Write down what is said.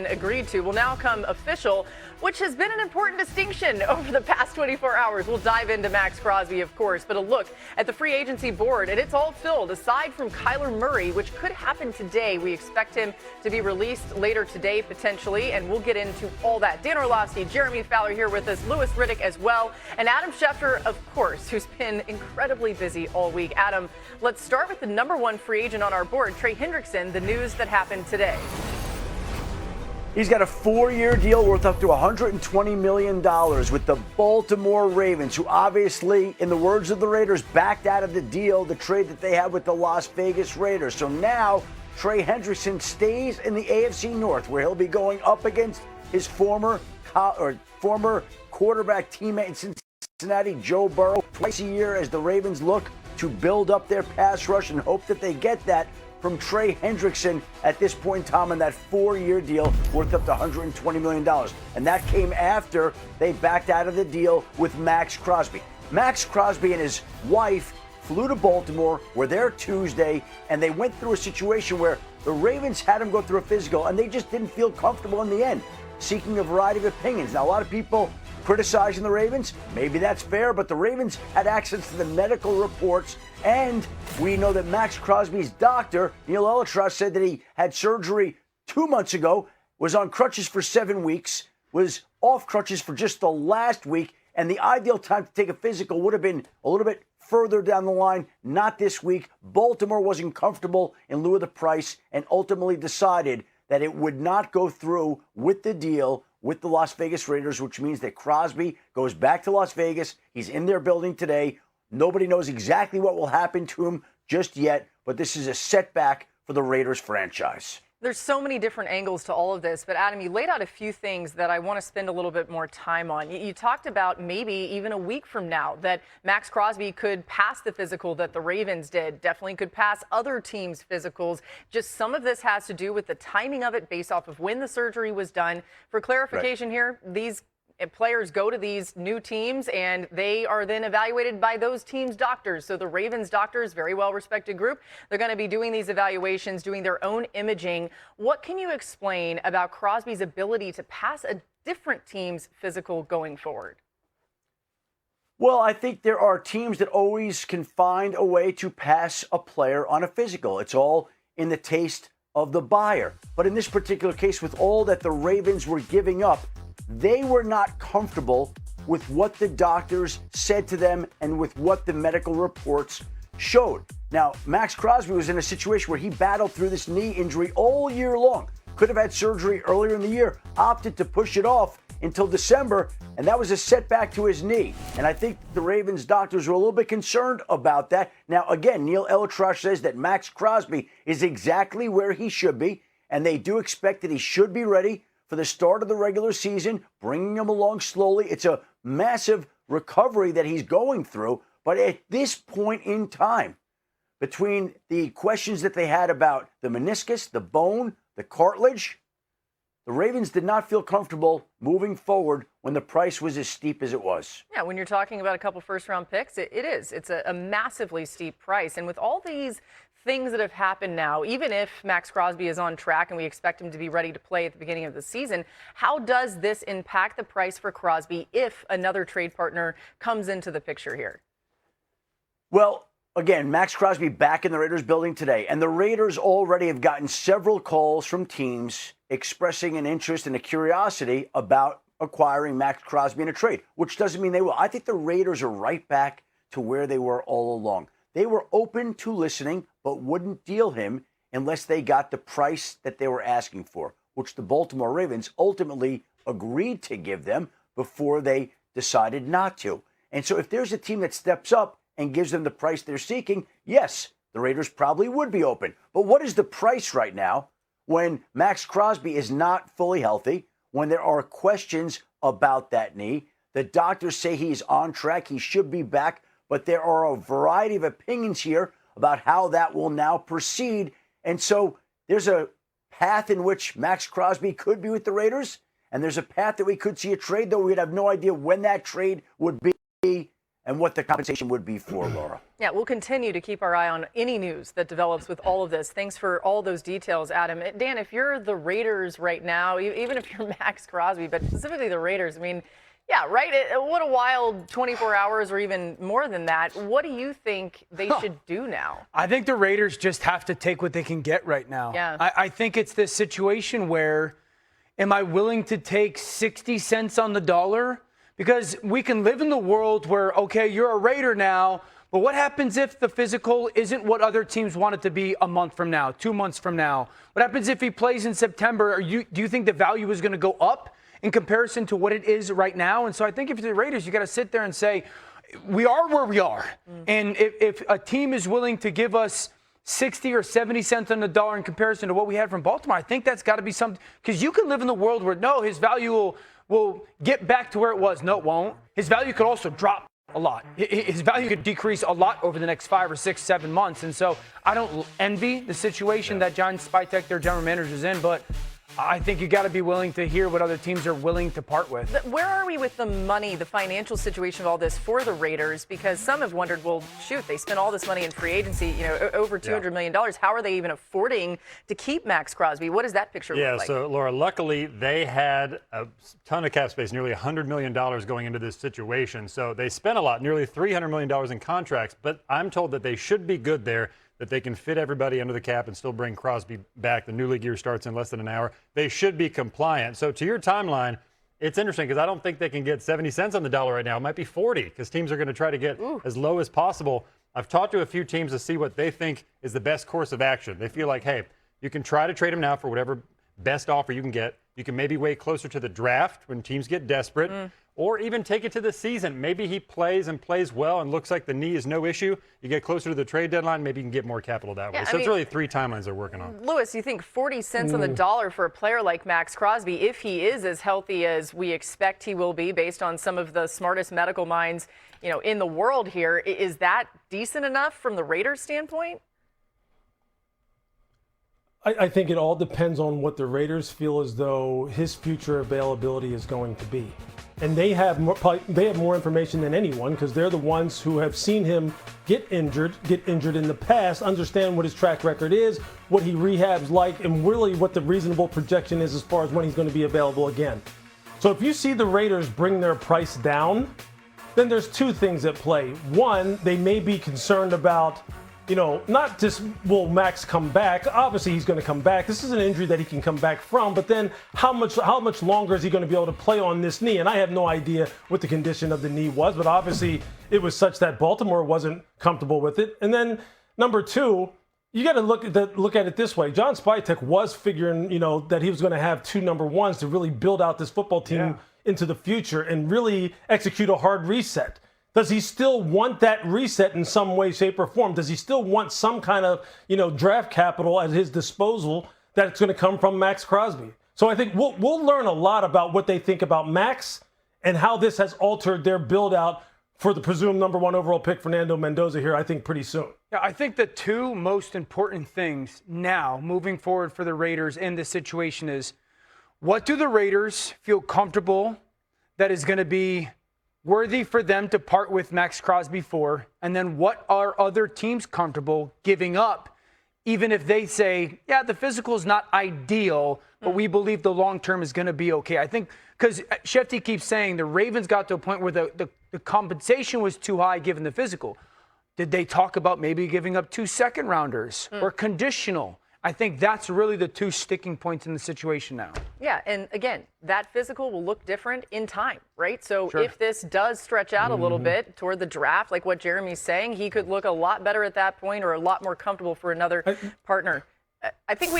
been agreed to will now come official, which has been an important distinction over the past 24 hours. We'll dive into Maxx Crosby, of course, but a look at the free agency board, and it's all filled aside from Kyler Murray, which could happen today. We expect him to be released later today, potentially, and we'll get into all that. Dan Orlovsky, Jeremy Fowler here with us, Louis Riddick as well, and Adam Schefter, of course, who's been incredibly busy all week. Adam, let's start with the number one free agent on our board, Trey Hendrickson, the news that happened today. He's got a 4-year deal worth up to $120 million with the Baltimore Ravens, who obviously, in the words of the Raiders, backed out of the deal, the trade that they had with the Las Vegas Raiders. So now Trey Hendrickson stays in the AFC North, where he'll be going up against his former quarterback teammate in Cincinnati, Joe Burrow, twice a year as the Ravens look to build up their pass rush and hope that they get that from Trey Hendrickson at this point in time on that 4-year deal worth up to $120 million. And that came after they backed out of the deal with Maxx Crosby. Maxx Crosby and his wife flew to Baltimore, were there Tuesday, and they went through a situation where the Ravens had him go through a physical, and they just didn't feel comfortable in the end, seeking a variety of opinions. Now, a lot of people criticizing the Ravens, maybe that's fair, but the Ravens had access to the medical reports, and we know that Maxx Crosby's doctor, Neil Elitrosh, said that he had surgery 2 months ago, was on crutches for 7 weeks, was off crutches for just the last week, and the ideal time to take a physical would have been a little bit further down the line, not this week. Baltimore wasn't comfortable in lieu of the price and ultimately decided that it would not go through with the deal with the Las Vegas Raiders, which means that Crosby goes back to Las Vegas. He's in their building today. Nobody knows exactly what will happen to him just yet, but this is a setback for the Raiders franchise. There's so many different angles to all of this, but Adam, you laid out a few things that I want to spend a little bit more time on. You talked about maybe even a week from now that Maxx Crosby could pass the physical that the Ravens did, definitely could pass other teams' physicals. Just some of this has to do with the timing of it based off of when the surgery was done. For clarification here, these players go to these new teams and they are then evaluated by those teams' doctors. So the Ravens doctors, very well-respected group, they're going to be doing these evaluations, doing their own imaging. What can you explain about Crosby's ability to pass a different team's physical going forward? Well, I think there are teams that always can find a way to pass a player on a physical. It's all in the taste of the buyer. But in this particular case, with all that the Ravens were giving up, they were not comfortable with what the doctors said to them and with what the medical reports showed. Now, Maxx Crosby was in a situation where he battled through this knee injury all year long. Could have had surgery earlier in the year, opted to push it off until December, and that was a setback to his knee. And I think the Ravens doctors were a little bit concerned about that. Now, again, Neil Elitrosh says that Maxx Crosby is exactly where he should be, and they do expect that he should be ready for the start of the regular season, bringing him along slowly. It's a massive recovery that he's going through. But at this point in time, between the questions that they had about the meniscus, the bone, the cartilage, the Ravens did not feel comfortable moving forward when the price was as steep as it was. Yeah, when you're talking about a couple first-round picks, it is. It's a massively steep price. And with all these things that have happened now, even if Maxx Crosby is on track and we expect him to be ready to play at the beginning of the season, how does this impact the price for Crosby if another trade partner comes into the picture here? Well, again, Maxx Crosby back in the Raiders building today, and the Raiders already have gotten several calls from teams expressing an interest and a curiosity about acquiring Maxx Crosby in a trade, which doesn't mean they will. I think the Raiders are right back to where they were all along. They were open to listening, but wouldn't deal him unless they got the price that they were asking for, which the Baltimore Ravens ultimately agreed to give them before they decided not to. And so if there's a team that steps up and gives them the price they're seeking, yes, the Raiders probably would be open. But what is the price right now when Maxx Crosby is not fully healthy, when there are questions about that knee? The doctors say he's on track, he should be back, but there are a variety of opinions here about how that will now proceed. And so there's a path in which Maxx Crosby could be with the Raiders, and there's a path that we could see a trade, though we'd have no idea when that trade would be and what the compensation would be for, Laura. Yeah, we'll continue to keep our eye on any news that develops with all of this. Thanks for all those details, Adam. Dan, if you're the Raiders right now, even if you're Maxx Crosby, but specifically the Raiders, I mean, yeah, right? What a wild 24 hours or even more than that. What do you think they should do now? I think the Raiders just have to take what they can get right now. Yeah. I think it's this situation where, am I willing to take 60 cents on the dollar? Because we can live in the world where, okay, you're a Raider now, but what happens if the physical isn't what other teams want it to be a month from now, 2 months from now? What happens if he plays in September? Do you think the value is going to go up in comparison to what it is right now? And so I think if you're the Raiders, you got to sit there and say, we are where we are. And if a team is willing to give us 60 or 70 cents on the dollar in comparison to what we had from Baltimore, I think that's got to be something. Because you can live in the world where, no, his value will get back to where it was. No, it won't. His value could also drop a lot. His value could decrease a lot over the next 5 or 6, 7 months. And so I don't envy the situation that John Spytek, their general manager, is in, but I think you got to be willing to hear what other teams are willing to part with. Where are we with the money, the financial situation of all this for the Raiders? Because some have wondered, well, shoot, they spent all this money in free agency, over $200 million. How are they even affording to keep Maxx Crosby? What does that picture look like? So, Laura, luckily they had a ton of cap space, nearly $100 million going into this situation. So they spent a lot, nearly $300 million in contracts. But I'm told that they should be good there, that they can fit everybody under the cap and still bring Crosby back. The new league year starts in less than an hour. They should be compliant. So to your timeline, it's interesting because I don't think they can get 70 cents on the dollar right now. It might be 40 because teams are going to try to get as low as possible. I've talked to a few teams to see what they think is the best course of action. They feel like, hey, you can try to trade him now for whatever best offer you can get. You can maybe wait closer to the draft when teams get desperate. Or even take it to the season. Maybe he plays and plays well and looks like the knee is no issue. You get closer to the trade deadline, maybe you can get more capital that way. So it's really 3 timelines they're working on. Lewis, you think 40 cents on the dollar for a player like Maxx Crosby, if he is as healthy as we expect he will be based on some of the smartest medical minds, in the world here, is that decent enough from the Raiders standpoint? I think it all depends on what the Raiders feel as though his future availability is going to be. And they have more information than anyone because they're the ones who have seen him get injured in the past, understand what his track record is, what he rehabs like, and really what the reasonable projection is as far as when he's going to be available again. So if you see the Raiders bring their price down, then there's 2 things at play. One, they may be concerned about, not just will Max come back. Obviously, he's going to come back. This is an injury that he can come back from. But then how much longer is he going to be able to play on this knee? And I have no idea what the condition of the knee was. But obviously, it was such that Baltimore wasn't comfortable with it. And then number 2, you got to look at it this way. John Spytek was figuring, that he was going to have 2 number 1s to really build out this football team into the future and really execute a hard reset. Does he still want that reset in some way, shape, or form? Does he still want some kind of, draft capital at his disposal that's going to come from Maxx Crosby? So I think we'll learn a lot about what they think about Max and how this has altered their build out for the presumed number 1 overall pick, Fernando Mendoza, here, I think, pretty soon. Yeah, I think the 2 most important things now moving forward for the Raiders in this situation is, what do the Raiders feel comfortable that is going to be worthy for them to part with Maxx Crosby for? And then what are other teams comfortable giving up, even if they say, yeah, the physical is not ideal, but we believe the long term is going to be okay? I think because Shefty keeps saying the Ravens got to a point where the compensation was too high given the physical. Did they talk about maybe giving up 2 second-rounders or conditional? I think that's really the 2 sticking points in the situation now. Yeah, and again, that physical will look different in time, right? So if this does stretch out a little bit toward the draft, like what Jeremy's saying, he could look a lot better at that point or a lot more comfortable for another partner. I think we have